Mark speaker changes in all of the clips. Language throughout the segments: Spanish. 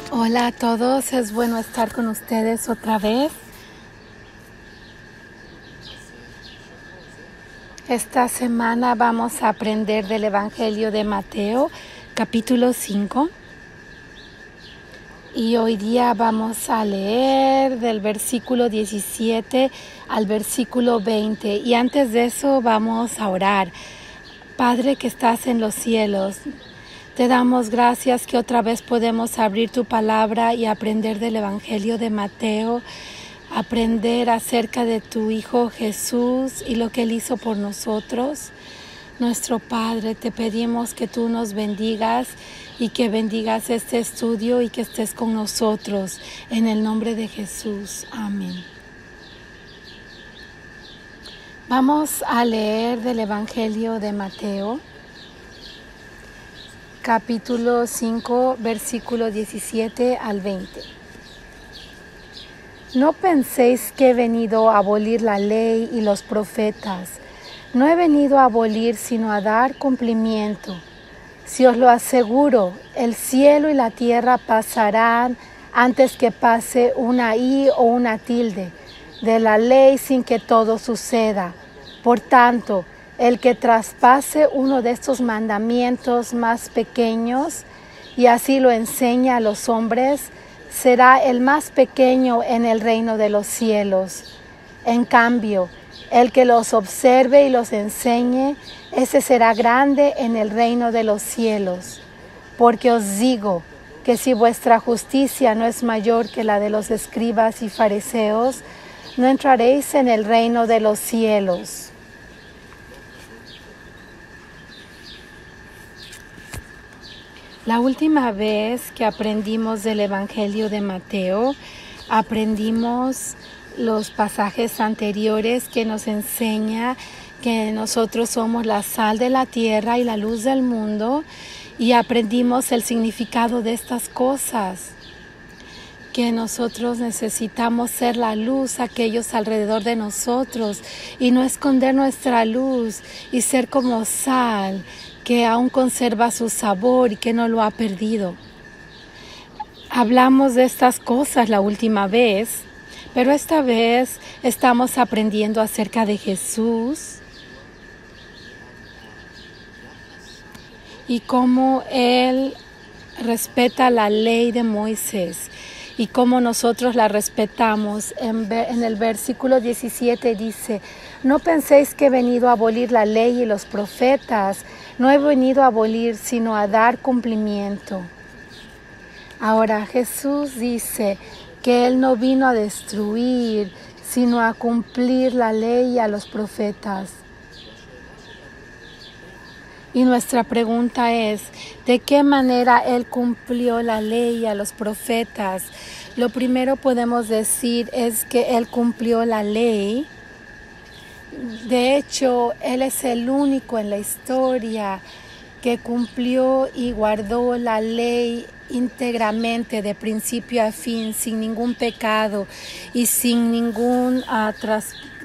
Speaker 1: Hola a todos, es bueno estar con ustedes otra vez. Esta semana vamos a aprender del Evangelio de Mateo, capítulo 5. Y hoy día vamos a leer del versículo 17 al versículo 20. Y antes de eso vamos a orar. Padre que estás en los cielos, te damos gracias que otra vez podemos abrir tu palabra y aprender del Evangelio de Mateo, aprender acerca de tu Hijo Jesús y lo que Él hizo por nosotros. Nuestro Padre, te pedimos que tú nos bendigas y que bendigas este estudio y que estés con nosotros. En el nombre de Jesús. Amén. Vamos a leer del Evangelio de Mateo, capítulo 5, versículo 17 al 20. No penséis que he venido a abolir la ley y los profetas. No he venido a abolir, sino a dar cumplimiento. Si os lo aseguro, el cielo y la tierra pasarán antes que pase una i o una tilde de la ley sin que todo suceda. Por tanto, el que traspase uno de estos mandamientos más pequeños y así lo enseña a los hombres, será el más pequeño en el reino de los cielos. En cambio, el que los observe y los enseñe, ese será grande en el reino de los cielos. Porque os digo que si vuestra justicia no es mayor que la de los escribas y fariseos, no entraréis en el reino de los cielos. La última vez que aprendimos del Evangelio de Mateo, aprendimos los pasajes anteriores que nos enseña que nosotros somos la sal de la tierra y la luz del mundo, y aprendimos el significado de estas cosas, que nosotros necesitamos ser la luz a aquellos alrededor de nosotros y no esconder nuestra luz y ser como sal que aún conserva su sabor y que no lo ha perdido. Hablamos de estas cosas la última vez, pero esta vez estamos aprendiendo acerca de Jesús y cómo Él respeta la ley de Moisés y cómo nosotros la respetamos. En el versículo 17 dice: no penséis que he venido a abolir la ley y los profetas. No he venido a abolir, sino a dar cumplimiento. Ahora Jesús dice que Él no vino a destruir, sino a cumplir la ley y a los profetas. Y nuestra pregunta es, ¿de qué manera Él cumplió la ley y a los profetas? Lo primero podemos decir es que Él cumplió la ley. De hecho, Él es el único en la historia que cumplió y guardó la ley íntegramente de principio a fin, sin ningún pecado y sin ningún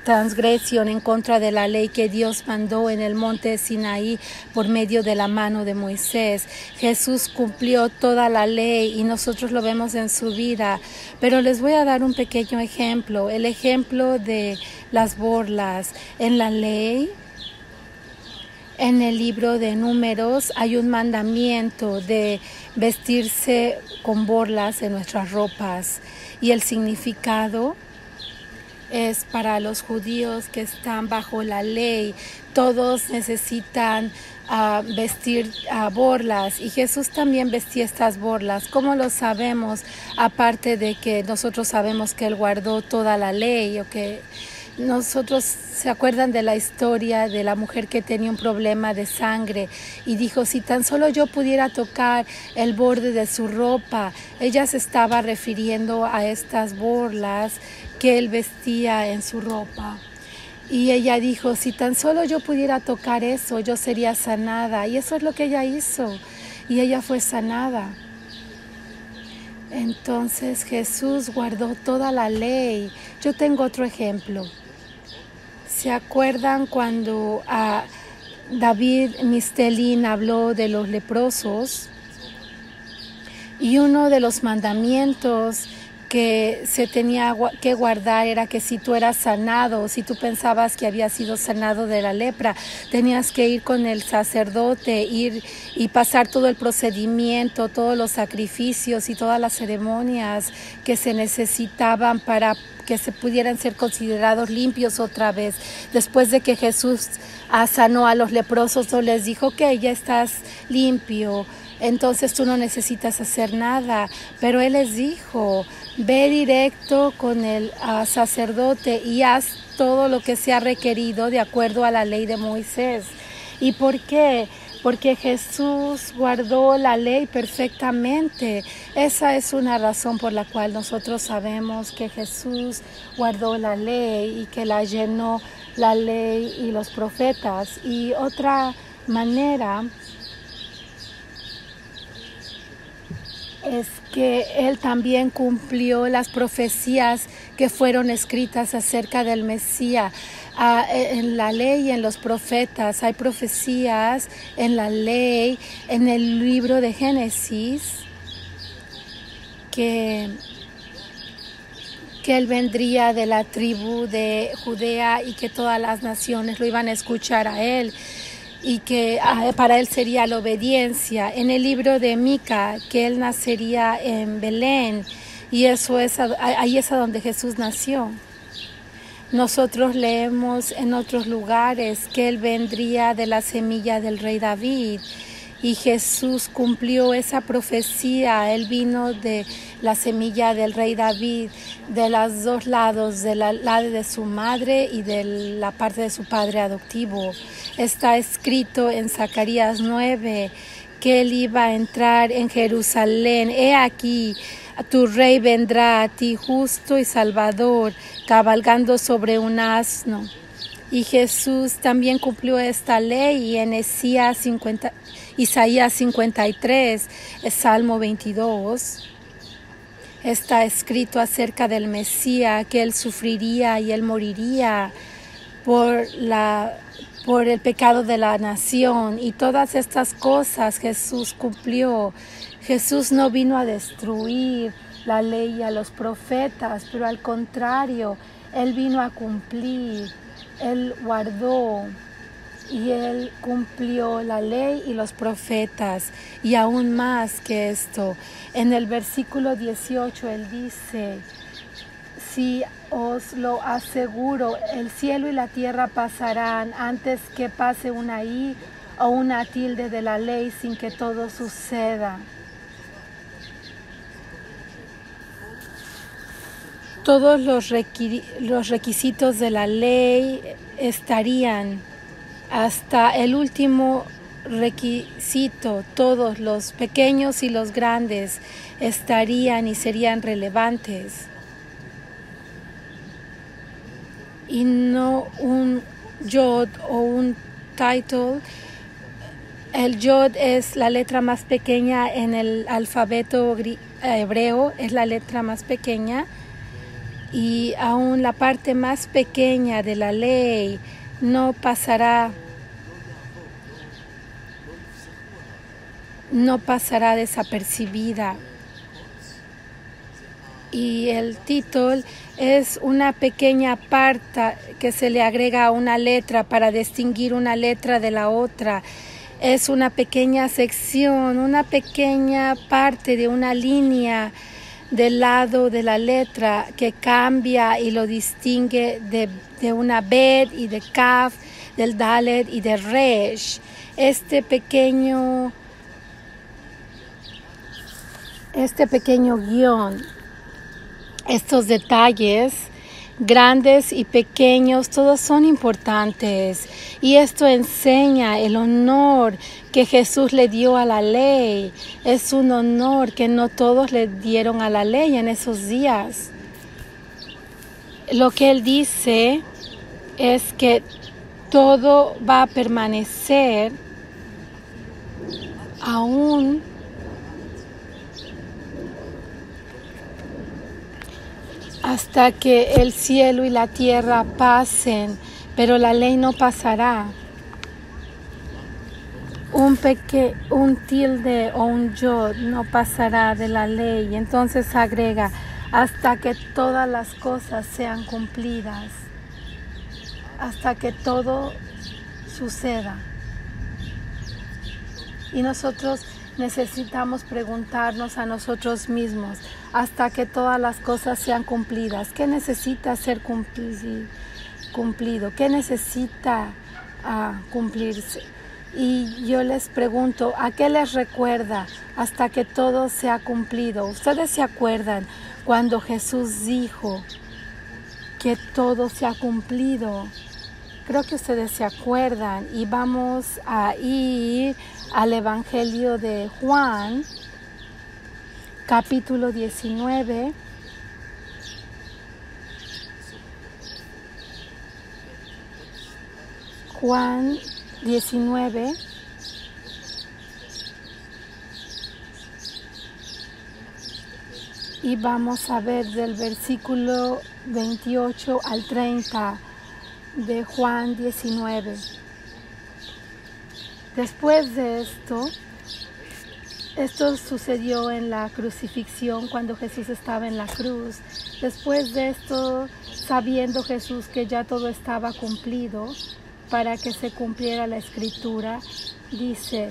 Speaker 1: transgresión en contra de la ley que Dios mandó en el monte de Sinaí por medio de la mano de Moisés. Jesús cumplió toda la ley y nosotros lo vemos en su vida, pero les voy a dar un pequeño ejemplo, el ejemplo de las borlas. En la ley, en el libro de Números, hay un mandamiento de vestirse con borlas en nuestras ropas, y el significado es para los judíos que están bajo la ley. Todos necesitan vestir borlas, y Jesús también vestía estas borlas. ¿Cómo lo sabemos? Aparte de que nosotros sabemos que Él guardó toda la ley, o que nosotros, ¿se acuerdan de la historia de la mujer que tenía un problema de sangre y dijo: si tan solo yo pudiera tocar el borde de su ropa? Ella se estaba refiriendo a estas borlas que Él vestía en su ropa. Y ella dijo: si tan solo yo pudiera tocar eso, yo sería sanada. Y eso es lo que ella hizo, y ella fue sanada. Entonces Jesús guardó toda la ley. Yo tengo otro ejemplo. ¿Se acuerdan cuando David Mistelín habló de los leprosos? Y uno de los mandamientos que se tenía que guardar era que si tú eras sanado, si tú pensabas que habías sido sanado de la lepra, tenías que ir con el sacerdote, ir y pasar todo el procedimiento, todos los sacrificios y todas las ceremonias que se necesitaban para que se pudieran ser considerados limpios otra vez. Después de que Jesús sanó a los leprosos, no les dijo que ya estás limpio, entonces tú no necesitas hacer nada. Pero Él les dijo, ve directo con el sacerdote y haz todo lo que sea requerido de acuerdo a la ley de Moisés. ¿Y por qué? Porque Jesús guardó la ley perfectamente. Esa es una razón por la cual nosotros sabemos que Jesús guardó la ley y que la llenó la ley y los profetas. Y otra manera es que Él también cumplió las profecías que fueron escritas acerca del Mesías. En la ley y en los profetas hay profecías en la ley, en el libro de Génesis, que Él vendría de la tribu de Judea y que todas las naciones lo iban a escuchar a Él. Y que para Él sería la obediencia. En el libro de Mica, que Él nacería en Belén, y eso es ahí es a donde Jesús nació. Nosotros leemos en otros lugares que Él vendría de la semilla del rey David, y Jesús cumplió esa profecía. Él vino de la semilla del rey David, de los dos lados, del lado de su madre y de la parte de su padre adoptivo. Está escrito en Zacarías 9 que Él iba a entrar en Jerusalén. He aquí, tu rey vendrá a ti, justo y salvador, cabalgando sobre un asno. Y Jesús también cumplió esta ley, y en Isaías 53, Salmo 22, está escrito acerca del Mesías, que Él sufriría y Él moriría por el pecado de la nación. Y todas estas cosas Jesús cumplió. Jesús no vino a destruir la ley y a los profetas, pero al contrario, Él vino a cumplir. Él guardó y Él cumplió la ley y los profetas. Y aún más que esto, en el versículo 18 Él dice, si os lo aseguro, el cielo y la tierra pasarán antes que pase una i o una tilde de la ley sin que todo suceda. Todos los requisitos de la ley estarían hasta el último requisito. Todos los pequeños y los grandes estarían y serían relevantes. Y no un yod o un title. El yod es la letra más pequeña en el alfabeto hebreo, es la letra más pequeña. Y aún la parte más pequeña de la ley no pasará desapercibida. Y el título es una pequeña parte que se le agrega a una letra para distinguir una letra de la otra. Es una pequeña sección, una pequeña parte de una línea del lado de la letra que cambia y lo distingue de una bet y de kaf, del dalet y de resh. Este pequeño guión, estos detalles grandes y pequeños, todos son importantes, y esto enseña el honor que Jesús le dio a la ley. Es un honor que no todos le dieron a la ley en esos días. Lo que Él dice es que todo va a permanecer aún hasta que el cielo y la tierra pasen, pero la ley no pasará. Un un tilde o un yod no pasará de la ley. Entonces agrega, hasta que todas las cosas sean cumplidas, hasta que todo suceda. Y nosotros necesitamos preguntarnos a nosotros mismos, hasta que todas las cosas sean cumplidas, ¿qué necesita ser cumplido? ¿Qué necesita cumplirse? Y yo les pregunto, ¿a qué les recuerda hasta que todo sea cumplido? ¿Ustedes se acuerdan cuando Jesús dijo que todo se ha cumplido? Creo que ustedes se acuerdan, y vamos a ir al Evangelio de Juan, capítulo 19. Juan 19. Y vamos a ver del versículo 28 al 30 de Juan 19. Después de esto sucedió en la crucifixión, cuando Jesús estaba en la cruz. Después de esto, sabiendo Jesús que ya todo estaba cumplido, para que se cumpliera la escritura, dice,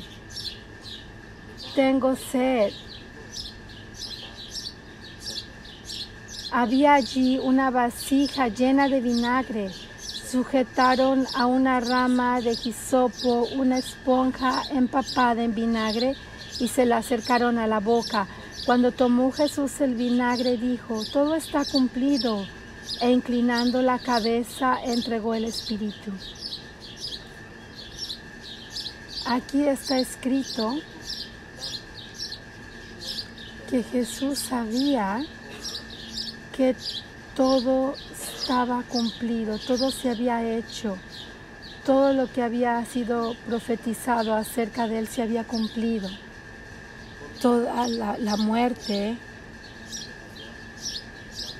Speaker 1: tengo sed. Había allí una vasija llena de vinagre. Sujetaron a una rama de hisopo una esponja empapada en vinagre y se la acercaron a la boca. Cuando tomó Jesús el vinagre, dijo, todo está cumplido, e inclinando la cabeza entregó el espíritu. Aquí está escrito que Jesús sabía que todo estaba cumplido, todo se había hecho, todo lo que había sido profetizado acerca de él se había cumplido. Toda la muerte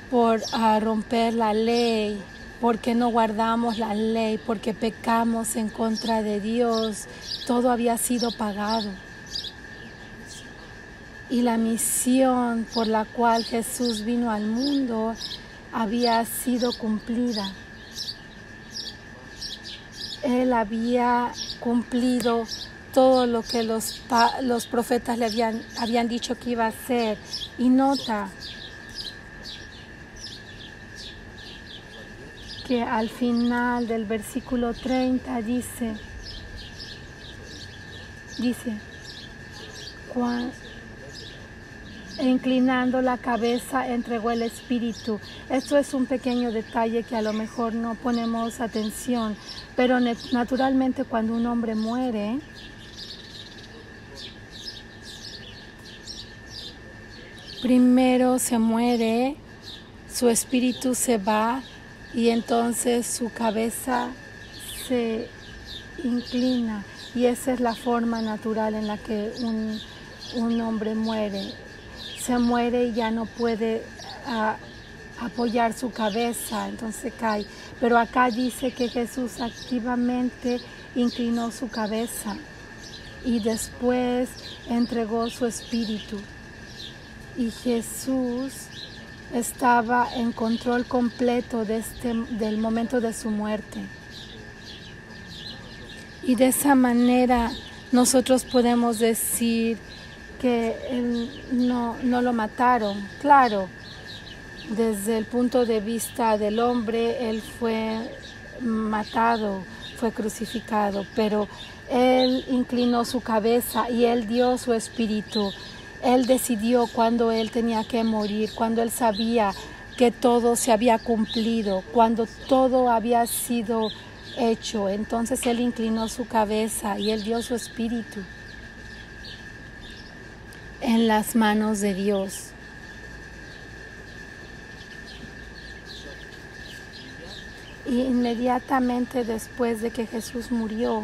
Speaker 1: por romper la ley, porque no guardamos la ley, porque pecamos en contra de Dios, todo había sido pagado. Y la misión por la cual Jesús vino al mundo había sido cumplida. Él había cumplido todo lo que los profetas le habían dicho que iba a hacer. Y nota que al final del versículo 30 dice, inclinando la cabeza entregó el espíritu. Esto es un pequeño detalle que a lo mejor no ponemos atención, pero naturalmente cuando un hombre muere, primero se muere, su espíritu se va y entonces su cabeza se inclina, y esa es la forma natural en la que un hombre muere. Se muere y ya no puede apoyar su cabeza, entonces cae. Pero acá dice que Jesús activamente inclinó su cabeza y después entregó su espíritu. Y Jesús estaba en control completo del momento de su muerte. Y de esa manera nosotros podemos decir que él no lo mataron. Claro, desde el punto de vista del hombre, él fue matado, fue crucificado, pero él inclinó su cabeza y él dio su espíritu. Él decidió cuándo él tenía que morir, cuando él sabía que todo se había cumplido, cuando todo había sido hecho. Entonces él inclinó su cabeza y él dio su espíritu en las manos de Dios. Y inmediatamente después de que Jesús murió,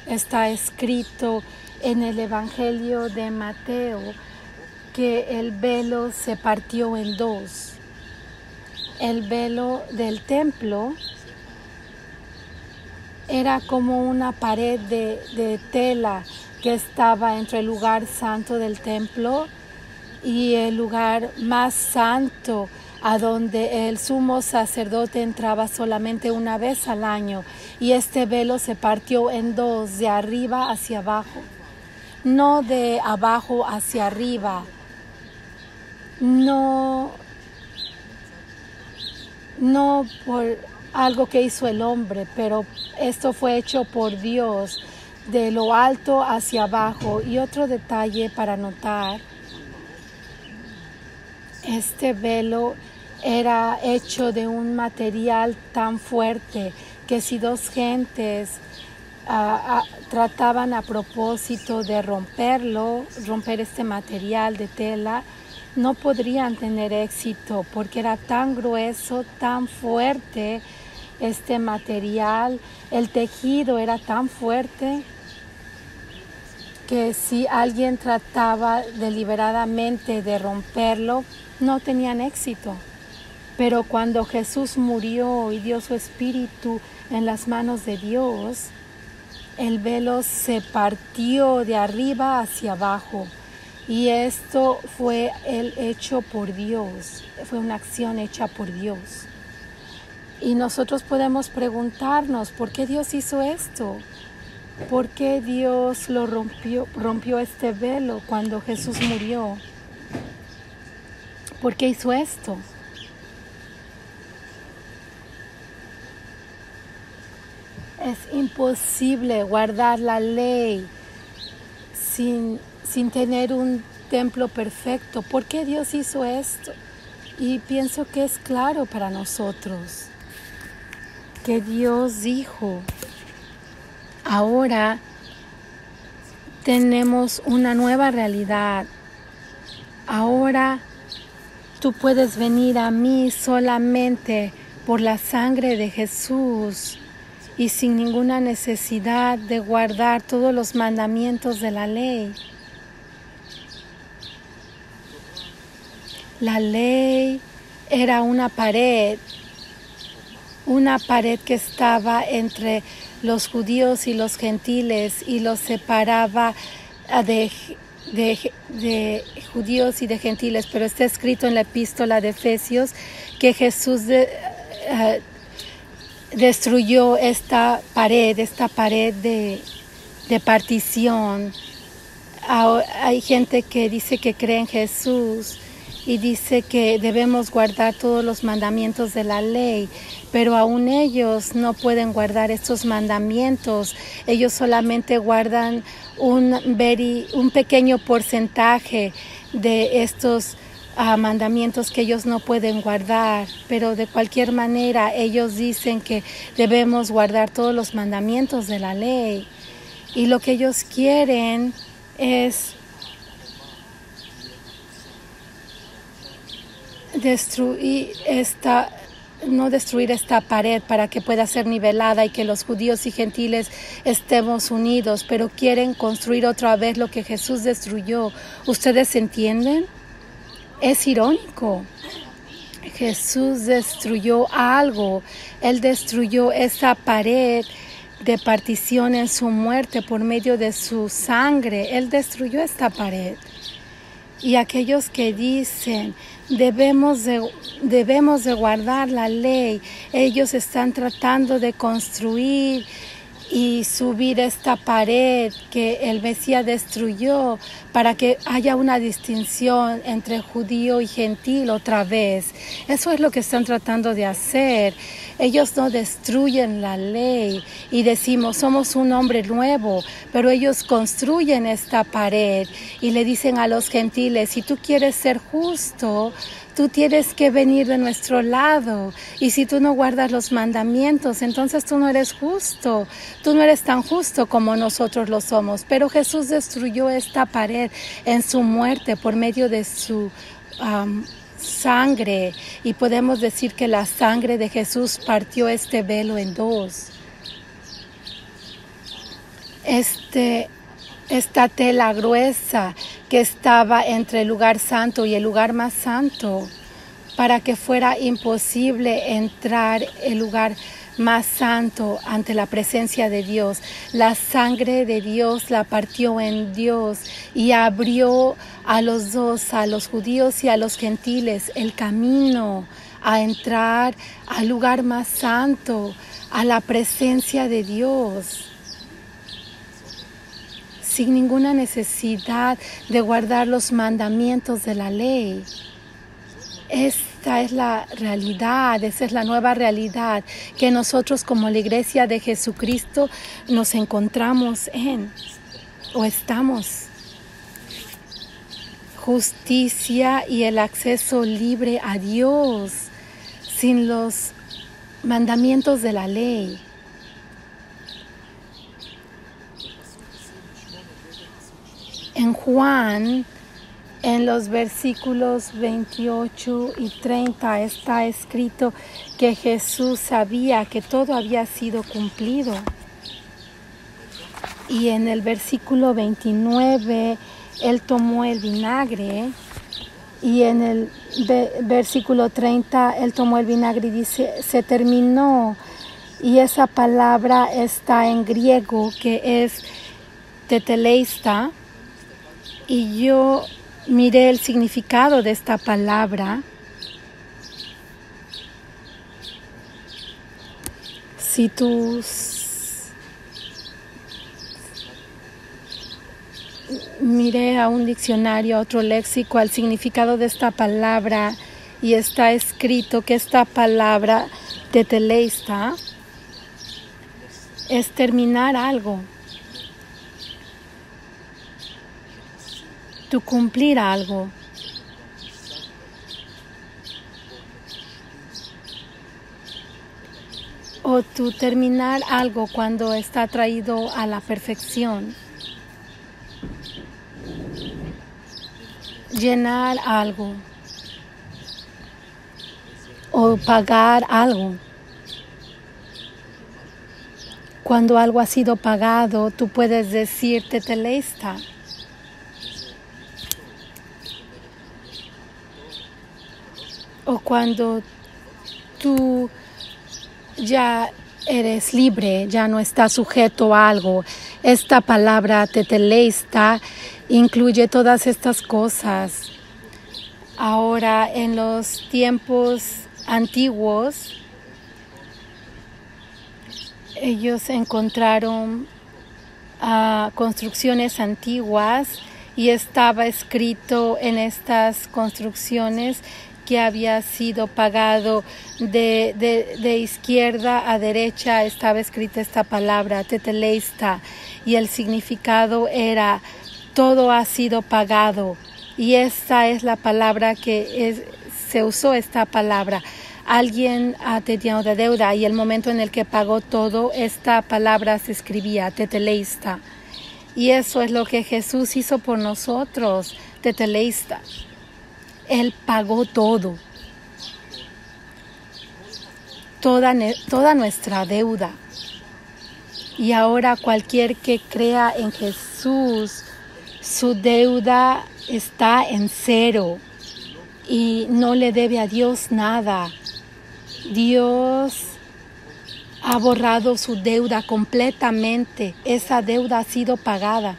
Speaker 1: está escrito en el Evangelio de Mateo que el velo se partió en dos. El velo del templo era como una pared de tela que estaba entre el lugar santo del templo y el lugar más santo, a donde el sumo sacerdote entraba solamente una vez al año, y este velo se partió en dos, de arriba hacia abajo, no de abajo hacia arriba, no por algo que hizo el hombre, pero esto fue hecho por Dios, de lo alto hacia abajo. Y otro detalle para notar: este velo era hecho de un material tan fuerte que si dos gentes trataban a propósito de romper este material de tela, no podrían tener éxito, porque era tan grueso, tan fuerte este material, el tejido era tan fuerte que si alguien trataba deliberadamente de romperlo, no tenían éxito. Pero cuando Jesús murió y dio su espíritu en las manos de Dios, el velo se partió de arriba hacia abajo. Y esto fue hecho por Dios, fue una acción hecha por Dios. Y nosotros podemos preguntarnos, ¿por qué Dios hizo esto? ¿Por qué Dios rompió este velo cuando Jesús murió? ¿Por qué hizo esto? Es imposible guardar la ley sin tener un templo perfecto. ¿Por qué Dios hizo esto? Y pienso que es claro para nosotros, que Dios dijo: ahora tenemos una nueva realidad. Ahora tú puedes venir a mí solamente por la sangre de Jesús y sin ninguna necesidad de guardar todos los mandamientos de la ley. La ley era una pared que estaba entre los judíos y los gentiles y los separaba de judíos y de gentiles, pero está escrito en la epístola de Efesios que Jesús destruyó esta pared de partición. Hay gente que dice que cree en Jesús y dice que debemos guardar todos los mandamientos de la ley, pero aún ellos no pueden guardar estos mandamientos. Ellos solamente guardan un pequeño porcentaje de estos mandamientos que ellos no pueden guardar, pero de cualquier manera ellos dicen que debemos guardar todos los mandamientos de la ley, y lo que ellos quieren es no destruir esta pared para que pueda ser nivelada y que los judíos y gentiles estemos unidos, pero quieren construir otra vez lo que Jesús destruyó. ¿Ustedes entienden? Es irónico. Jesús destruyó algo. Él destruyó esa pared de partición en su muerte por medio de su sangre. Él destruyó esta pared. Y aquellos que dicen debemos de guardar la ley, ellos están tratando de construir y subir esta pared que el Mesías destruyó para que haya una distinción entre judío y gentil otra vez. Eso es lo que están tratando de hacer. Ellos no destruyen la ley y decimos somos un hombre nuevo, pero ellos construyen esta pared y le dicen a los gentiles: si tú quieres ser justo, tú tienes que venir de nuestro lado, y si tú no guardas los mandamientos, entonces tú no eres justo, tú no eres tan justo como nosotros lo somos. Pero Jesús destruyó esta pared en su muerte por medio de su sangre, y podemos decir que la sangre de Jesús partió este velo en dos. Esta tela gruesa que estaba entre el lugar santo y el lugar más santo para que fuera imposible entrar el lugar más santo ante la presencia de Dios. La sangre de Dios la partió en Dios y abrió a los dos, a los judíos y a los gentiles, el camino a entrar al lugar más santo, a la presencia de Dios, sin ninguna necesidad de guardar los mandamientos de la ley. Esta es la realidad, esa es la nueva realidad que nosotros como la Iglesia de Jesucristo nos encontramos en o estamos. Justicia y el acceso libre a Dios sin los mandamientos de la ley. En Juan, en los versículos 28 y 30 está escrito que Jesús sabía que todo había sido cumplido. Y en el versículo 29, Él tomó el vinagre. Y en el versículo 30, Él tomó el vinagre y dice, se terminó. Y esa palabra está en griego, que es teteleista. Y yo miré el significado de esta palabra. Si tú miré a un diccionario, a otro léxico, al significado de esta palabra, y está escrito que esta palabra teteleista es terminar algo. Tu cumplir algo. O tu terminar algo cuando está traído a la perfección. Llenar algo. O pagar algo. Cuando algo ha sido pagado, tú puedes decir teteleista. O cuando tú ya eres libre, ya no estás sujeto a algo. Esta palabra teteleista incluye todas estas cosas. Ahora, en los tiempos antiguos, ellos encontraron construcciones antiguas y estaba escrito en estas construcciones que había sido pagado de izquierda a derecha. Estaba escrita esta palabra, teteleista, y el significado era todo ha sido pagado. Y esta es la palabra se usó esta palabra. Alguien tenía una deuda y el momento en el que pagó todo, esta palabra se escribía, teteleista. Y eso es lo que Jesús hizo por nosotros, teteleista. Él pagó todo, toda nuestra deuda. Y ahora cualquier que crea en Jesús, su deuda está en cero y no le debe a Dios nada. Dios ha borrado su deuda completamente. Esa deuda ha sido pagada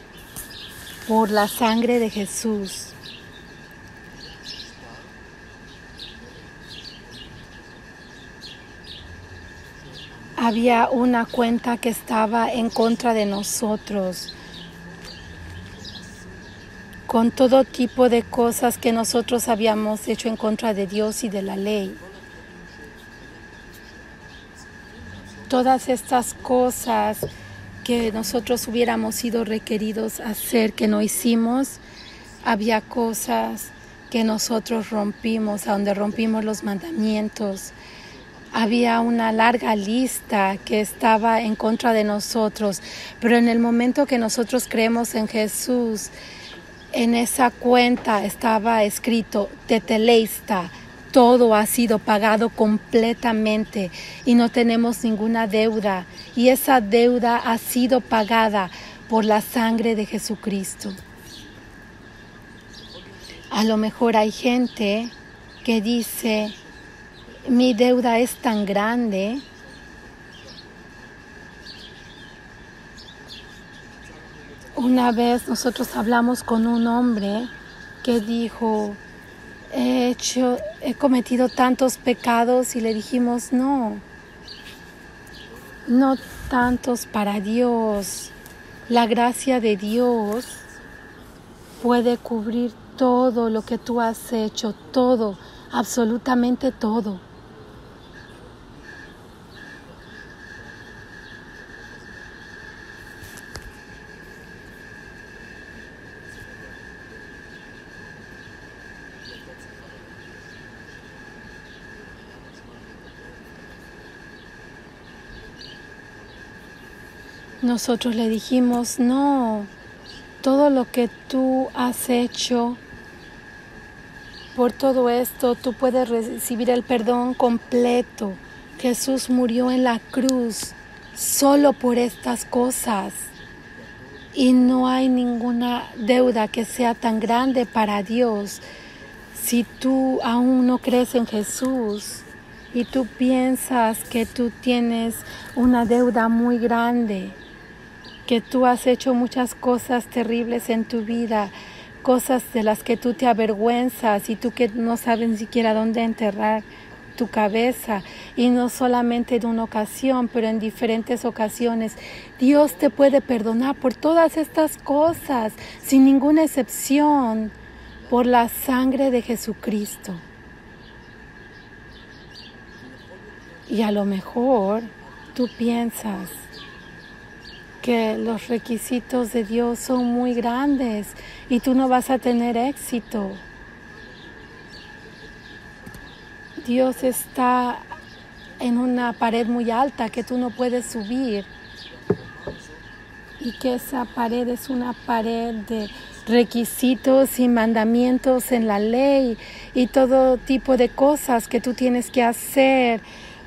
Speaker 1: por la sangre de Jesús. Había una cuenta que estaba en contra de nosotros, con todo tipo de cosas que nosotros habíamos hecho en contra de Dios y de la ley. Todas estas cosas que nosotros hubiéramos sido requeridos hacer, que no hicimos, había cosas que nosotros rompimos, a donde rompimos los mandamientos. Había una larga lista que estaba en contra de nosotros, pero en el momento que nosotros creemos en Jesús, en esa cuenta estaba escrito teteleista, todo ha sido pagado completamente y no tenemos ninguna deuda, y esa deuda ha sido pagada por la sangre de Jesucristo. A lo mejor hay gente que dice, mi deuda es tan grande. Una vez nosotros hablamos con un hombre que dijo, he cometido tantos pecados, y le dijimos, no tantos para Dios. La gracia de Dios puede cubrir todo lo que tú has hecho, todo, absolutamente todo. Nosotros le dijimos, no, todo lo que tú has hecho, por todo esto, tú puedes recibir el perdón completo. Jesús murió en la cruz solo por estas cosas. Y no hay ninguna deuda que sea tan grande para Dios. Si tú aún no crees en Jesús y tú piensas que tú tienes una deuda muy grande, que tú has hecho muchas cosas terribles en tu vida, cosas de las que tú te avergüenzas y tú que no sabes ni siquiera dónde enterrar tu cabeza, y no solamente en una ocasión, pero en diferentes ocasiones, Dios te puede perdonar por todas estas cosas, sin ninguna excepción, por la sangre de Jesucristo. Y a lo mejor tú piensas que los requisitos de Dios son muy grandes y tú no vas a tener éxito. Dios está en una pared muy alta que tú no puedes subir, y que esa pared es una pared de requisitos y mandamientos en la ley y todo tipo de cosas que tú tienes que hacer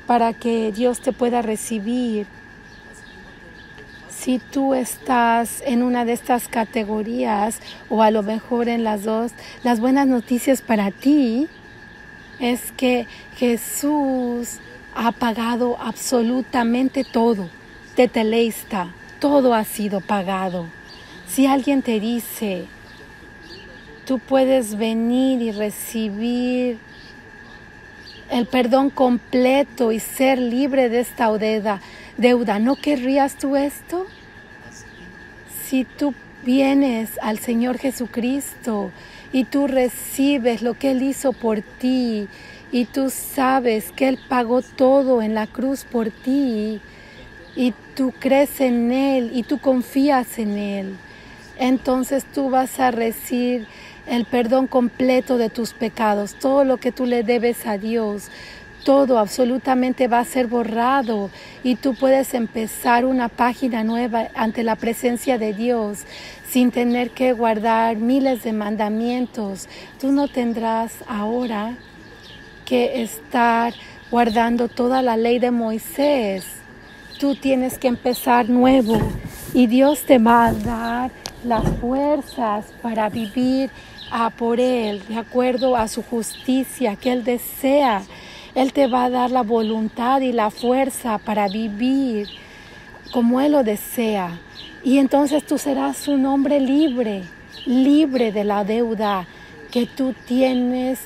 Speaker 1: para que Dios te pueda recibir. Si tú estás en una de estas categorías, o a lo mejor en las dos, las buenas noticias para ti es que Jesús ha pagado absolutamente todo. Tetelesta, todo ha sido pagado. Si alguien te dice, tú puedes venir y recibir el perdón completo y ser libre de esta deuda, ¿no querrías tú esto? Si tú vienes al Señor Jesucristo y tú recibes lo que Él hizo por ti, y tú sabes que Él pagó todo en la cruz por ti, y tú crees en Él y tú confías en Él, entonces tú vas a recibir el perdón completo de tus pecados. Todo lo que tú le debes a Dios, todo absolutamente va a ser borrado, y tú puedes empezar una página nueva ante la presencia de Dios sin tener que guardar miles de mandamientos. Tú no tendrás ahora que estar guardando toda la ley de Moisés. Tú tienes que empezar nuevo, y Dios te va a dar las fuerzas para vivir por Él, de acuerdo a su justicia que Él desea. Él te va a dar la voluntad y la fuerza para vivir como Él lo desea. Y entonces tú serás un hombre libre, libre de la deuda que tú tienes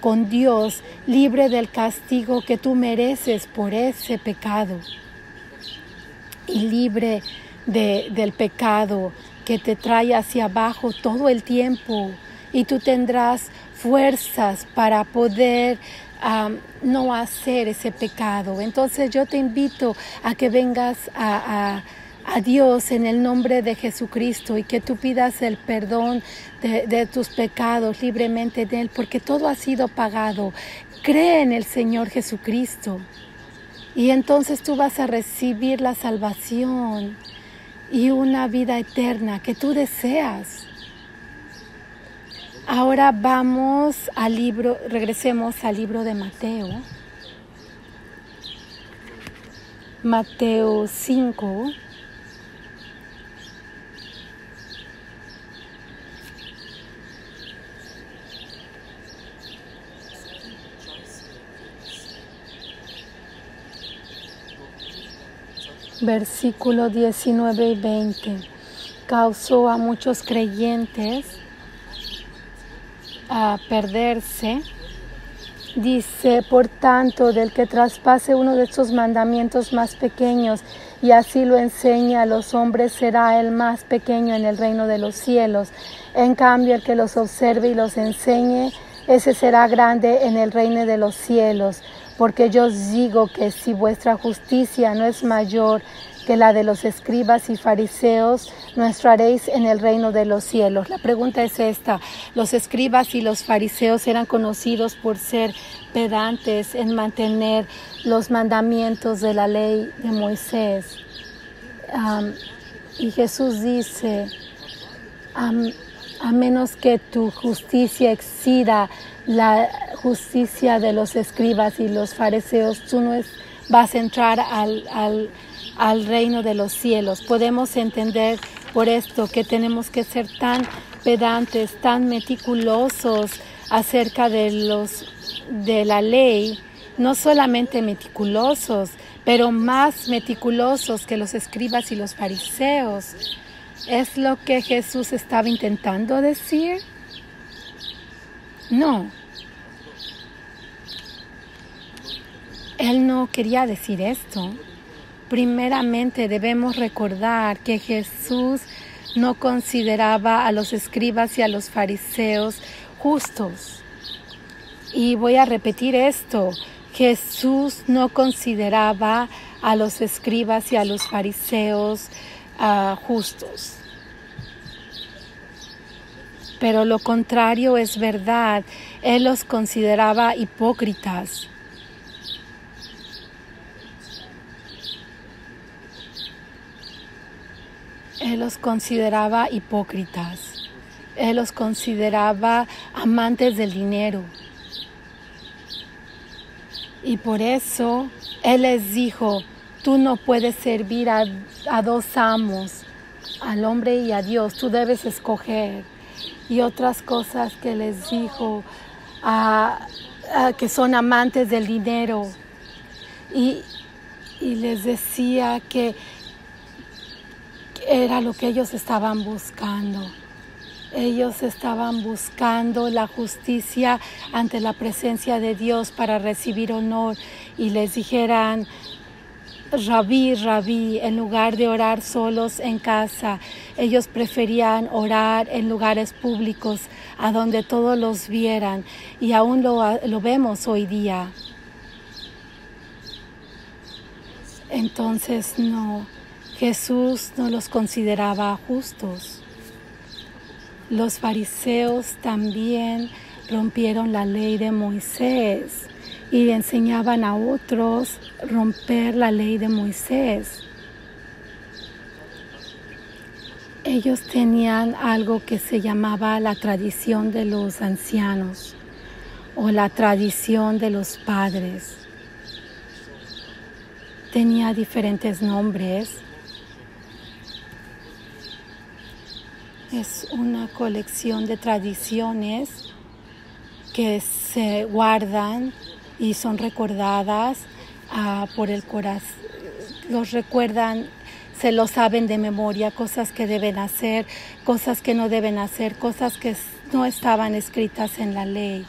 Speaker 1: con Dios, libre del castigo que tú mereces por ese pecado, y libre del pecado que te trae hacia abajo todo el tiempo. Y tú tendrás fuerzas para poder no hacer ese pecado. Entonces yo te invito a que vengas a Dios en el nombre de Jesucristo, y que tú pidas el perdón de tus pecados libremente de Él, porque todo ha sido pagado. Cree en el Señor Jesucristo, y entonces tú vas a recibir la salvación y una vida eterna que tú deseas. Ahora regresemos al libro de Mateo. Mateo 5. versículo 19 y 20, causó a muchos creyentes a perderse. Dice, por tanto, del que traspase uno de estos mandamientos más pequeños y así lo enseñe a los hombres, será el más pequeño en el reino de los cielos. En cambio, el que los observe y los enseñe, ese será grande en el reino de los cielos. Porque yo os digo que si vuestra justicia no es mayor que la de los escribas y fariseos, no entraréis en el reino de los cielos. La pregunta es esta: los escribas y los fariseos eran conocidos por ser pedantes en mantener los mandamientos de la ley de Moisés. Y Jesús dice, a menos que tu justicia exceda la justicia de los escribas y los fariseos, tú no vas a entrar al reino de los cielos. Podemos entender por esto que tenemos que ser tan pedantes, tan meticulosos acerca de la ley, no solamente meticulosos, pero más meticulosos que los escribas y los fariseos. ¿Es lo que Jesús estaba intentando decir? No. Él no quería decir esto. Primeramente debemos recordar que Jesús no consideraba a los escribas y a los fariseos justos. Y voy a repetir esto: Jesús no consideraba a los escribas y a los fariseos justos. Pero lo contrario es verdad. Él los consideraba hipócritas. Él los consideraba hipócritas. Él los consideraba amantes del dinero. Y por eso Él les dijo: tú no puedes servir a dos amos, al hombre y a Dios. Tú debes escoger. Y otras cosas que les dijo, que son amantes del dinero. Y les decía que era lo que ellos estaban buscando. Ellos estaban buscando la justicia ante la presencia de Dios para recibir honor. Y les dijeran: Rabí, Rabí, en lugar de orar solos en casa, ellos preferían orar en lugares públicos, a donde todos los vieran, y aún lo vemos hoy día. Entonces no, Jesús no los consideraba justos. Los fariseos también rompieron la ley de Moisés y enseñaban a otros romper la ley de Moisés. Ellos tenían algo que se llamaba la tradición de los ancianos o la tradición de los padres. Tenía diferentes nombres. Es una colección de tradiciones que se guardan y son recordadas por el corazón. Los recuerdan, se lo saben de memoria, cosas que deben hacer, cosas que no deben hacer, cosas que no estaban escritas en la ley.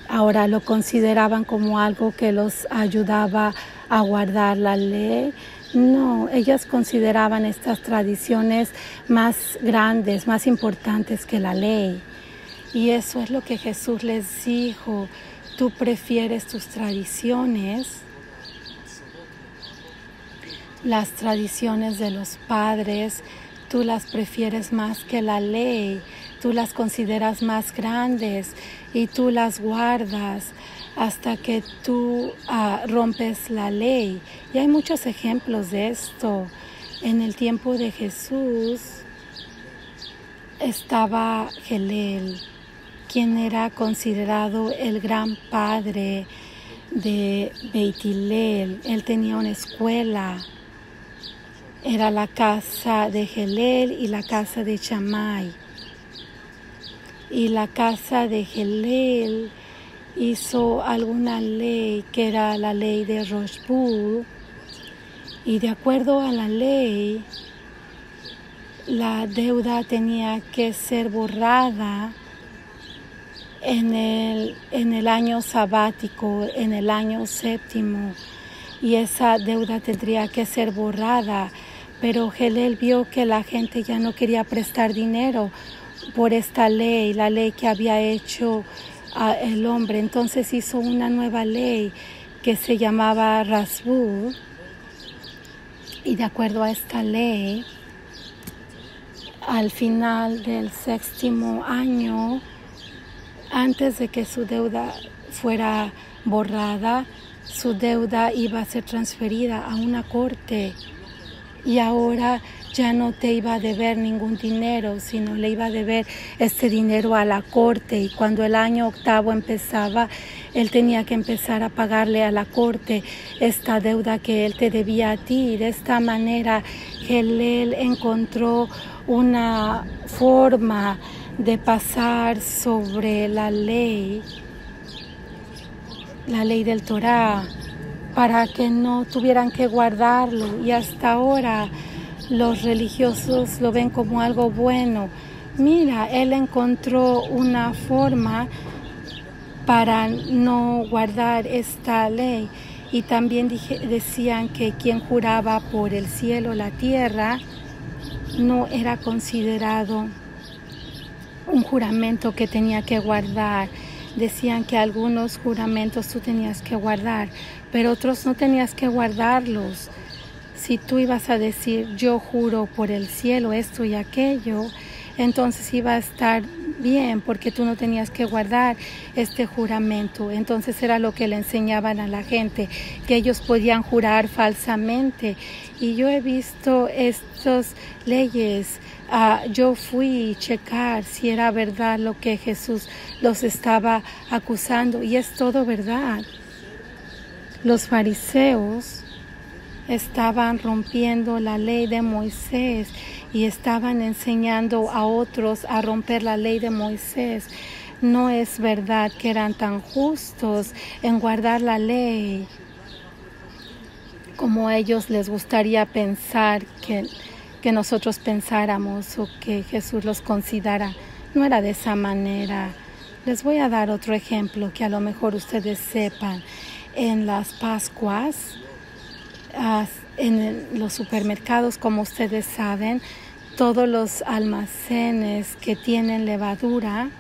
Speaker 1: Ahora lo consideraban como algo que los ayudaba a guardar la ley. No, ellas consideraban estas tradiciones más grandes, más importantes que la ley. Y eso es lo que Jesús les dijo: tú prefieres tus tradiciones, las tradiciones de los padres, tú las prefieres más que la ley, tú las consideras más grandes y tú las guardas hasta que tú rompes la ley. Y hay muchos ejemplos de esto. En el tiempo de Jesús estaba Gelel, quien era considerado el gran padre de Beit Hillel. Él tenía una escuela. Era la casa de Gelel y la casa de Shammai. Y la casa de Gelel hizo alguna ley que era la ley de Roshbu, Y de acuerdo a la ley, la deuda tenía que ser borrada en el año sabático, en el año séptimo, y esa deuda tendría que ser borrada. Pero Gelel vio que la gente ya no quería prestar dinero por esta ley, la ley que había hecho el hombre. Entonces hizo una nueva ley que se llamaba Rasbú, y de acuerdo a esta ley, al final del séptimo año, antes de que su deuda fuera borrada, su deuda iba a ser transferida a una corte, y ahora ya no te iba a deber ningún dinero, sino le iba a deber este dinero a la corte. Y cuando el año octavo empezaba, él tenía que empezar a pagarle a la corte esta deuda que él te debía a ti. De esta manera, Gelel encontró una forma de pasar sobre la ley del Torá, para que no tuvieran que guardarlo. Y hasta ahora los religiosos lo ven como algo bueno. Mira, él encontró una forma para no guardar esta ley. Y también decían que quien juraba por el cielo, la tierra, no era considerado un juramento que tenía que guardar. Decían que algunos juramentos tú tenías que guardar, pero otros no tenías que guardarlos. Si tú ibas a decir, yo juro por el cielo esto y aquello, entonces iba a estar bien, porque tú no tenías que guardar este juramento. Entonces era lo que le enseñaban a la gente, que ellos podían jurar falsamente. Y yo he visto estas leyes. Yo fui a checar si era verdad lo que Jesús los estaba acusando, y es todo verdad. Los fariseos estaban rompiendo la ley de Moisés y estaban enseñando a otros a romper la ley de Moisés. No es verdad que eran tan justos en guardar la ley como a ellos les gustaría pensar que nosotros pensáramos, o que Jesús los considera. No era de esa manera. Les voy a dar otro ejemplo que a lo mejor ustedes sepan. En las Pascuas, en los supermercados, como ustedes saben, todos los almacenes que tienen levadura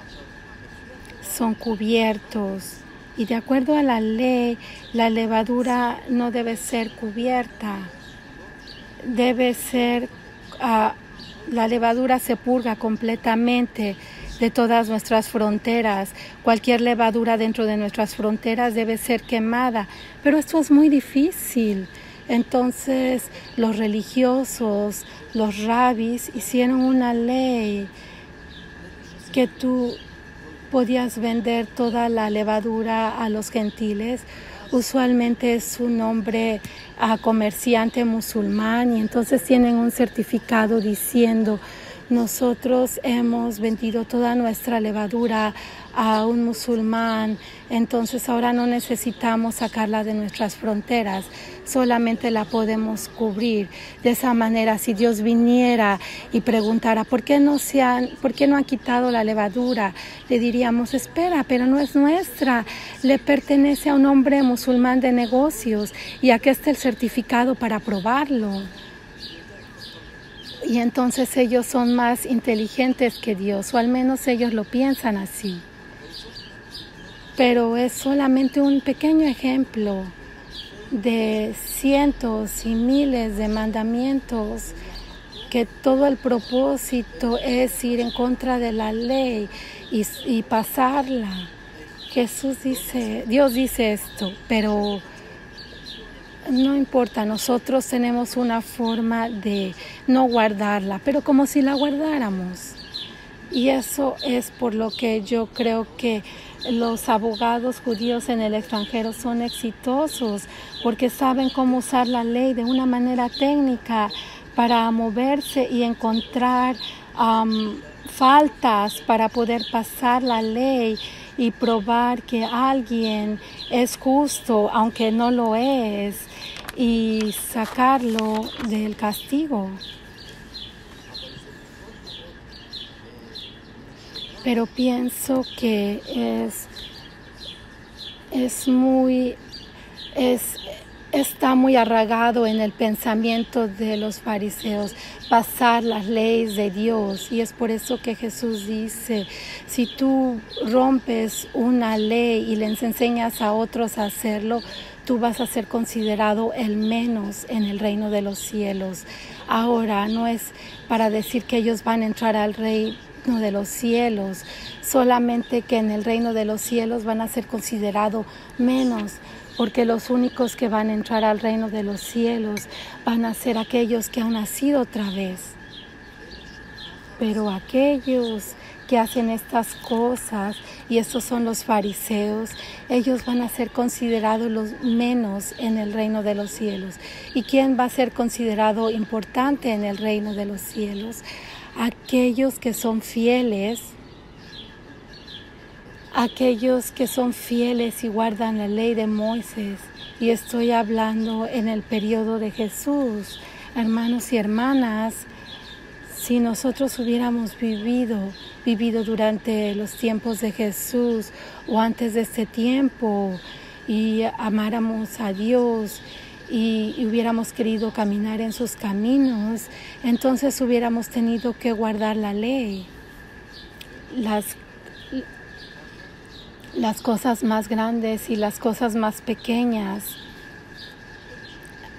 Speaker 1: son cubiertos. Y de acuerdo a la ley, la levadura no debe ser cubierta. Debe ser, la levadura se purga completamente de todas nuestras fronteras. Cualquier levadura dentro de nuestras fronteras debe ser quemada. Pero esto es muy difícil. Entonces los religiosos, los rabis, hicieron una ley que tú podías vender toda la levadura a los gentiles. Usualmente es un hombre comerciante musulmán, y entonces tienen un certificado diciendo: nosotros hemos vendido toda nuestra levadura a un musulmán, entonces ahora no necesitamos sacarla de nuestras fronteras, solamente la podemos cubrir. De esa manera, si Dios viniera y preguntara ¿por qué no han quitado la levadura?, le diríamos: espera, pero no es nuestra, le pertenece a un hombre musulmán de negocios, y aquí está el certificado para probarlo. Y entonces ellos son más inteligentes que Dios, o al menos ellos lo piensan así. Pero es solamente un pequeño ejemplo de cientos y miles de mandamientos, que todo el propósito es ir en contra de la ley y pasarla. Dios dice esto, pero no importa, nosotros tenemos una forma de no guardarla, pero como si la guardáramos. Y eso es por lo que yo creo que los abogados judíos en el extranjero son exitosos, porque saben cómo usar la ley de una manera técnica para moverse y encontrar faltas para poder pasar la ley y probar que alguien es justo aunque no lo es. y sacarlo del castigo. Pero pienso que está muy arraigado en el pensamiento de los fariseos, pasar las leyes de Dios. Y es por eso que Jesús dice, si tú rompes una ley y les enseñas a otros a hacerlo, tú vas a ser considerado el menos en el reino de los cielos. Ahora, no es para decir que ellos van a entrar al reino de los cielos, solamente que en el reino de los cielos van a ser considerados menos, porque los únicos que van a entrar al reino de los cielos van a ser aquellos que han nacido otra vez. Pero aquellos que hacen estas cosas, y estos son los fariseos, ellos van a ser considerados los menos en el reino de los cielos. ¿Y quién va a ser considerado importante en el reino de los cielos? Aquellos que son fieles, y guardan la ley de Moisés. Y estoy hablando en el periodo de Jesús. Hermanos y hermanas, si nosotros hubiéramos vivido durante los tiempos de Jesús o antes de este tiempo y amáramos a Dios y hubiéramos querido caminar en sus caminos, entonces hubiéramos tenido que guardar la ley. Las cosas más grandes y las cosas más pequeñas.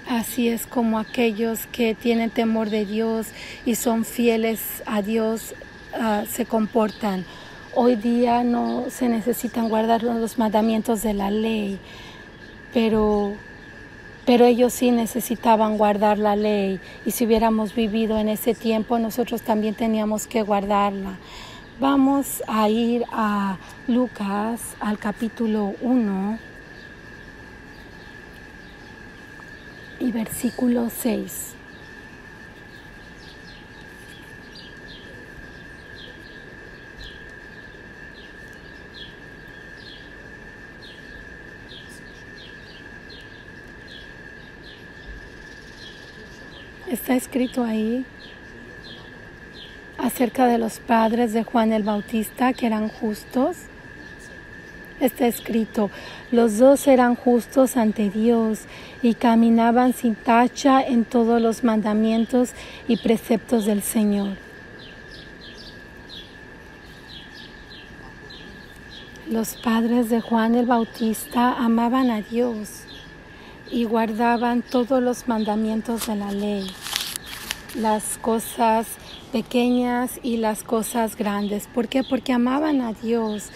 Speaker 1: Así es como aquellos que tienen temor de Dios y son fieles a Dios se comportan. Hoy día no se necesitan guardar los mandamientos de la ley, pero ellos sí necesitaban guardar la ley, y si hubiéramos vivido en ese tiempo, nosotros también teníamos que guardarla. Vamos a ir a Lucas, al capítulo 1 y versículo 6. Está escrito ahí acerca de los padres de Juan el Bautista, que eran justos. Está escrito, los dos eran justos ante Dios y caminaban sin tacha en todos los mandamientos y preceptos del Señor. Los padres de Juan el Bautista amaban a Dios y guardaban todos los mandamientos de la ley, las cosas pequeñas y las cosas grandes. ¿Por qué? Porque amaban a Dios.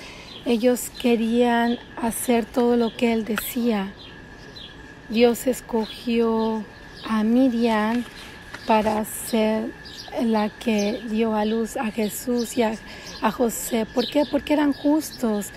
Speaker 1: Ellos querían hacer todo lo que Él decía. Dios escogió a Miriam para ser la que dio a luz a Jesús y a José. ¿Por qué? Porque eran justos.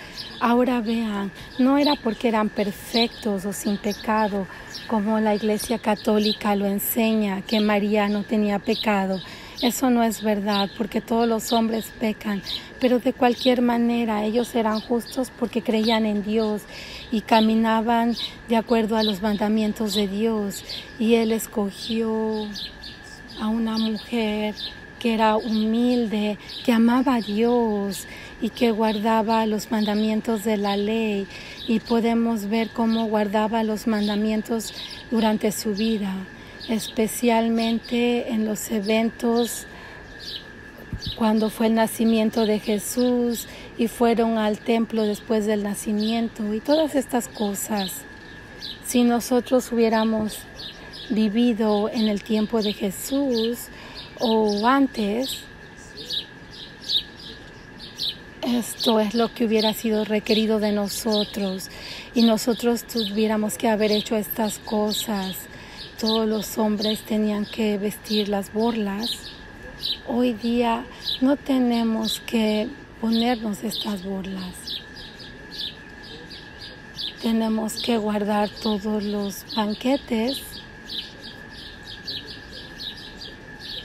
Speaker 1: Ahora vean, no era porque eran perfectos o sin pecado, como la Iglesia Católica lo enseña, que María no tenía pecado. Eso no es verdad, porque todos los hombres pecan, pero de cualquier manera ellos eran justos porque creían en Dios y caminaban de acuerdo a los mandamientos de Dios. Y Él escogió a una mujer que era humilde, que amaba a Dios y que guardaba los mandamientos de la ley. Y podemos ver cómo guardaba los mandamientos durante su vida, especialmente en los eventos cuando fue el nacimiento de Jesús y fueron al templo después del nacimiento y todas estas cosas. Si nosotros hubiéramos vivido en el tiempo de Jesús o antes, esto es lo que hubiera sido requerido de nosotros y nosotros tuviéramos que haber hecho estas cosas. Todos los hombres tenían que vestir las borlas. Hoy día no tenemos que ponernos estas borlas. Tenemos que guardar todos los banquetes.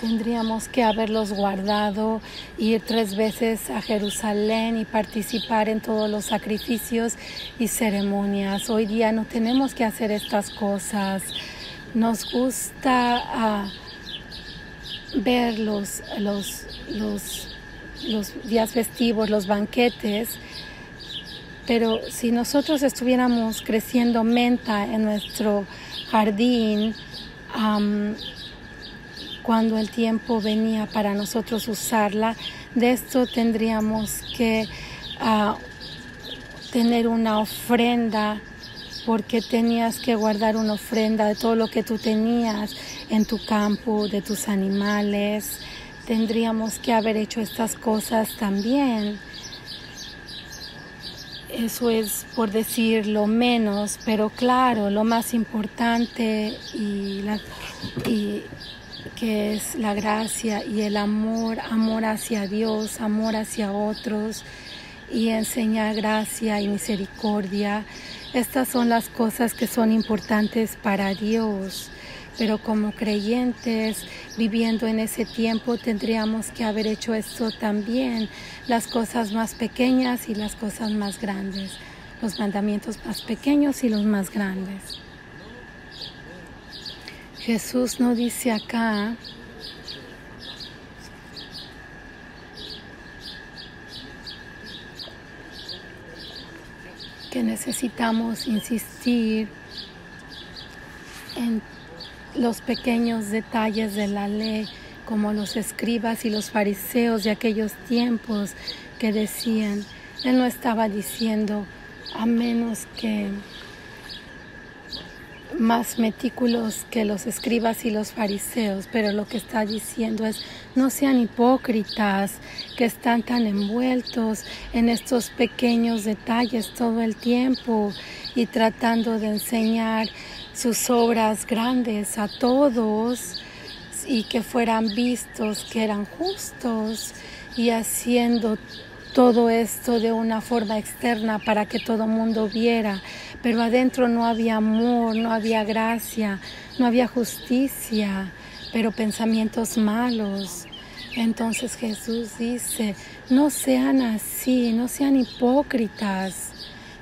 Speaker 1: Tendríamos que haberlos guardado, ir 3 veces a Jerusalén y participar en todos los sacrificios y ceremonias. Hoy día no tenemos que hacer estas cosas. Nos gusta ver los días festivos, los banquetes, pero si nosotros estuviéramos creciendo menta en nuestro jardín, cuando el tiempo venía para nosotros usarla, de esto tendríamos que tener una ofrenda, porque tenías que guardar una ofrenda de todo lo que tú tenías en tu campo, de tus animales. Tendríamos que haber hecho estas cosas también. Eso es por decir lo menos, pero claro, lo más importante y que es la gracia y el amor hacia Dios, amor hacia otros y enseñar gracia y misericordia. Estas son las cosas que son importantes para Dios, pero como creyentes viviendo en ese tiempo tendríamos que haber hecho esto también, las cosas más pequeñas y las cosas más grandes, los mandamientos más pequeños y los más grandes. Jesús nos dice acá que necesitamos insistir en los pequeños detalles de la ley, como los escribas y los fariseos de aquellos tiempos que decían. Él no estaba diciendo a menos que más meticulosos que los escribas y los fariseos, pero lo que está diciendo es: no sean hipócritas que están tan envueltos en estos pequeños detalles todo el tiempo y tratando de enseñar sus obras grandes a todos y que fueran vistos que eran justos, y haciendo todo esto de una forma externa para que todo el mundo viera, pero adentro no había amor, no había gracia, no había justicia, pero pensamientos malos. Entonces Jesús dice: no sean así, no sean hipócritas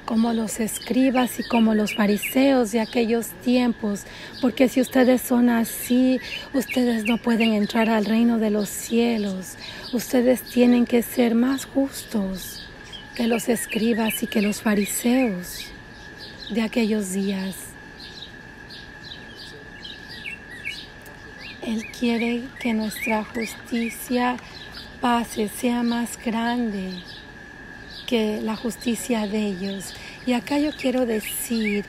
Speaker 1: como los escribas y como los fariseos de aquellos tiempos, porque si ustedes son así, ustedes no pueden entrar al reino de los cielos. Ustedes tienen que ser más justos que los escribas y que los fariseos de aquellos días. Él quiere que nuestra justicia pase, sea más grande que la justicia de ellos. Y acá yo quiero decir,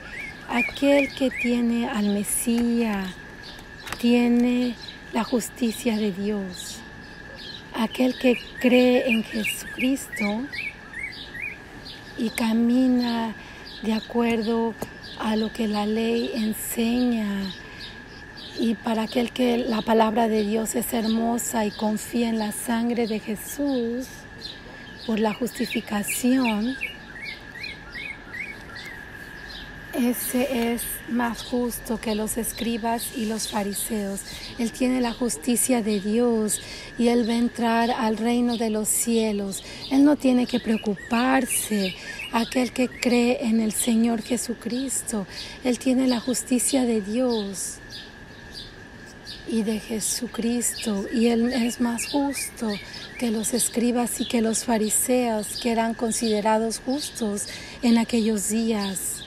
Speaker 1: aquel que tiene al Mesías tiene la justicia de Dios. Aquel que cree en Jesucristo y camina de acuerdo a lo que la ley enseña, y para aquel que la palabra de Dios es hermosa y confía en la sangre de Jesús por la justificación, ese es más justo que los escribas y los fariseos. Él tiene la justicia de Dios y Él va a entrar al reino de los cielos. Él no tiene que preocuparse. Aquel que cree en el Señor Jesucristo, Él tiene la justicia de Dios y de Jesucristo, y Él es más justo que los escribas y que los fariseos, que eran considerados justos en aquellos días.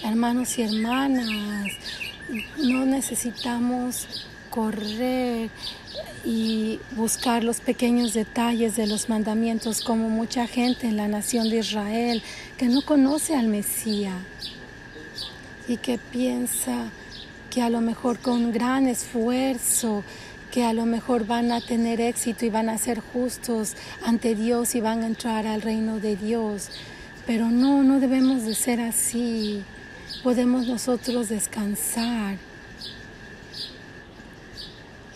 Speaker 1: Hermanos y hermanas, no necesitamos correr y buscar los pequeños detalles de los mandamientos como mucha gente en la nación de Israel que no conoce al Mesías y que piensa que a lo mejor con gran esfuerzo, que a lo mejor van a tener éxito y van a ser justos ante Dios y van a entrar al reino de Dios. Pero no debemos de ser así. Podemos nosotros descansar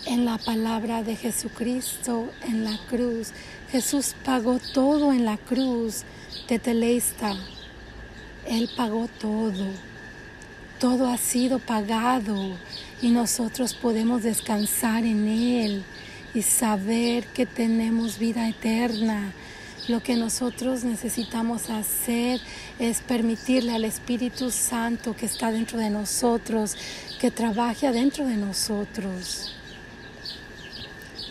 Speaker 1: en la palabra de Jesucristo en la cruz. Jesús pagó todo en la cruz, tetelesta. Él pagó todo. Todo ha sido pagado y nosotros podemos descansar en Él y saber que tenemos vida eterna, Lo que nosotros necesitamos hacer es permitirle al Espíritu Santo que está dentro de nosotros, que trabaje adentro de nosotros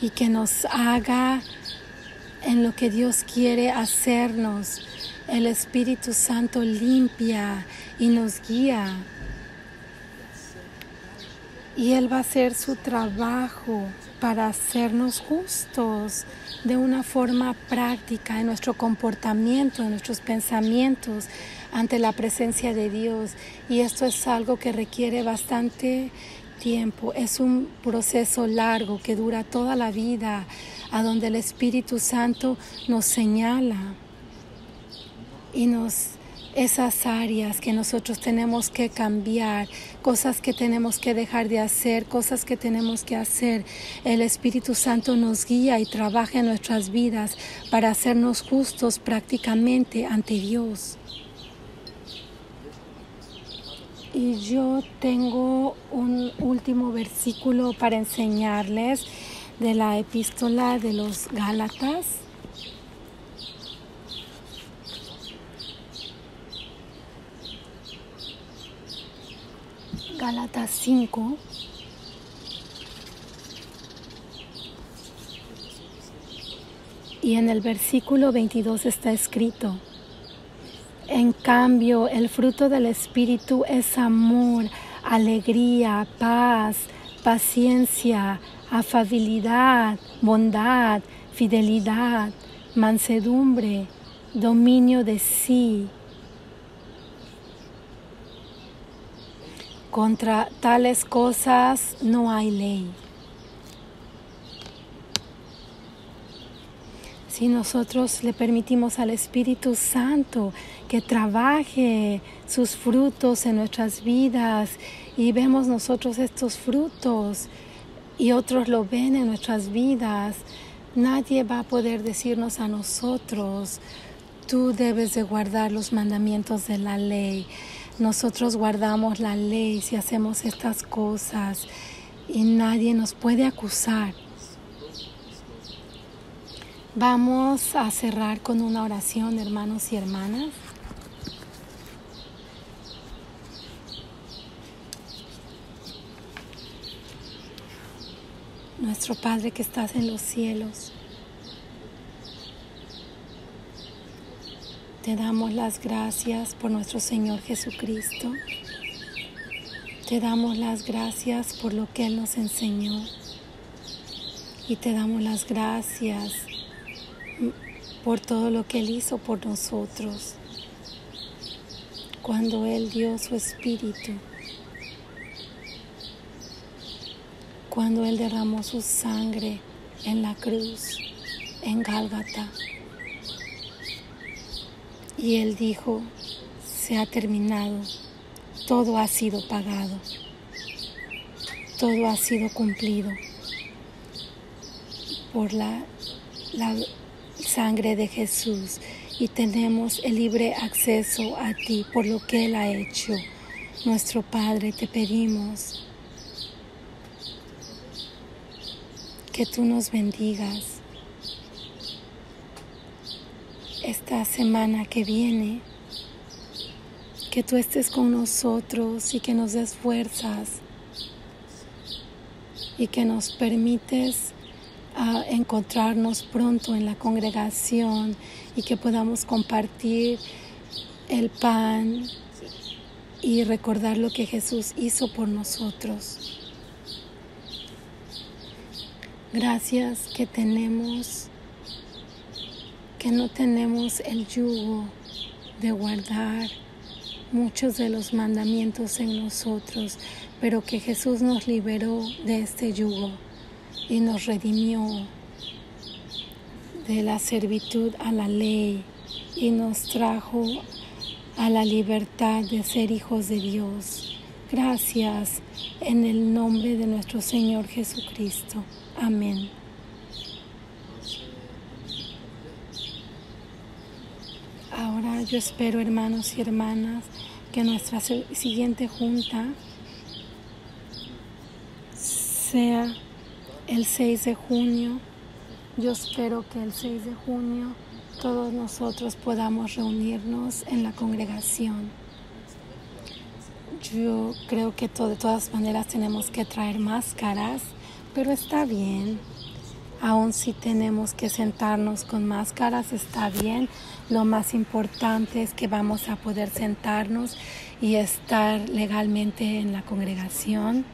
Speaker 1: y que nos haga en lo que Dios quiere hacernos. El Espíritu Santo limpia y nos guía. Y Él va a hacer su trabajo para hacernos justos de una forma práctica en nuestro comportamiento, en nuestros pensamientos ante la presencia de Dios. Y esto es algo que requiere bastante tiempo. Es un proceso largo que dura toda la vida, a donde el Espíritu Santo nos señala y esas áreas que nosotros tenemos que cambiar, cosas que tenemos que dejar de hacer, cosas que tenemos que hacer. El Espíritu Santo nos guía y trabaja en nuestras vidas para hacernos justos prácticamente ante Dios. Y yo tengo un último versículo para enseñarles de la epístola de los Gálatas. Gálatas 5. Y en el versículo 22 está escrito: en cambio, el fruto del Espíritu es amor, alegría, paz, paciencia, afabilidad, bondad, fidelidad, mansedumbre, dominio de sí. Contra tales cosas no hay ley. Si nosotros le permitimos al Espíritu Santo que trabaje sus frutos en nuestras vidas y vemos nosotros estos frutos y otros lo ven en nuestras vidas, nadie va a poder decirnos a nosotros: tú debes de guardar los mandamientos de la ley. Nosotros guardamos la ley si hacemos estas cosas y nadie nos puede acusar. Vamos a cerrar con una oración, hermanos y hermanas. Nuestro Padre que estás en los cielos, te damos las gracias por nuestro Señor Jesucristo. Te damos las gracias por lo que Él nos enseñó. Y te damos las gracias por todo lo que Él hizo por nosotros. Cuando Él dio su Espíritu. Cuando Él derramó su sangre en la cruz, en Gálgata. Y Él dijo: se ha terminado, todo ha sido pagado, todo ha sido cumplido por la sangre de Jesús, y tenemos el libre acceso a ti por lo que Él ha hecho. Nuestro Padre, te pedimos que tú nos bendigas esta semana que viene, que tú estés con nosotros y que nos des fuerzas y que nos permites encontrarnos pronto en la congregación y que podamos compartir el pan y recordar lo que Jesús hizo por nosotros. Gracias que no tenemos el yugo de guardar muchos de los mandamientos en nosotros, pero que Jesús nos liberó de este yugo y nos redimió de la servitud a la ley y nos trajo a la libertad de ser hijos de Dios. Gracias en el nombre de nuestro Señor Jesucristo. Amén. Ahora yo espero, hermanos y hermanas, que nuestra siguiente junta sea el 6 de junio. Yo espero que el 6 de junio todos nosotros podamos reunirnos en la congregación. Yo creo que de todas maneras tenemos que traer máscaras, pero está bien. Aún si tenemos que sentarnos con máscaras, está bien. Lo más importante es que vamos a poder sentarnos y estar legalmente en la congregación.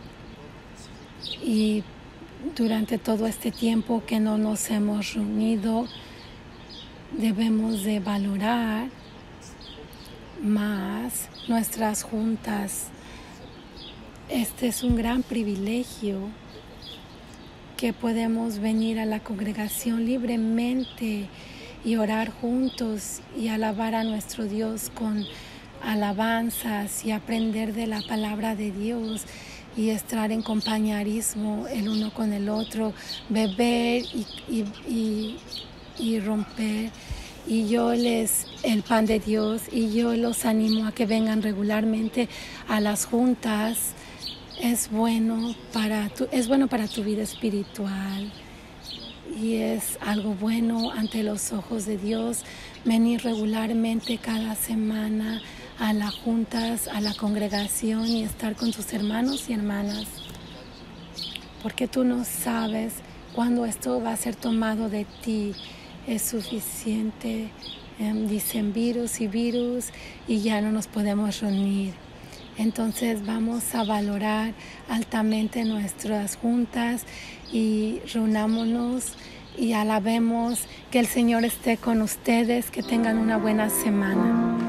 Speaker 1: Y durante todo este tiempo que no nos hemos reunido, debemos de valorar más nuestras juntas. Este es un gran privilegio que podemos venir a la congregación libremente y orar juntos y alabar a nuestro Dios con alabanzas y aprender de la palabra de Dios y estar en compañerismo el uno con el otro, beber y romper. Y yo el pan de Dios, y yo los animo a que vengan regularmente a las juntas. Es bueno para tu vida espiritual y es algo bueno ante los ojos de Dios venir regularmente cada semana a las juntas, a la congregación y estar con tus hermanos y hermanas, porque tú no sabes cuándo esto va a ser tomado de ti. Es suficiente, dicen virus y ya no nos podemos reunir. Entonces vamos a valorar altamente nuestras juntas y reunámonos y alabemos. Que el Señor esté con ustedes, que tengan una buena semana.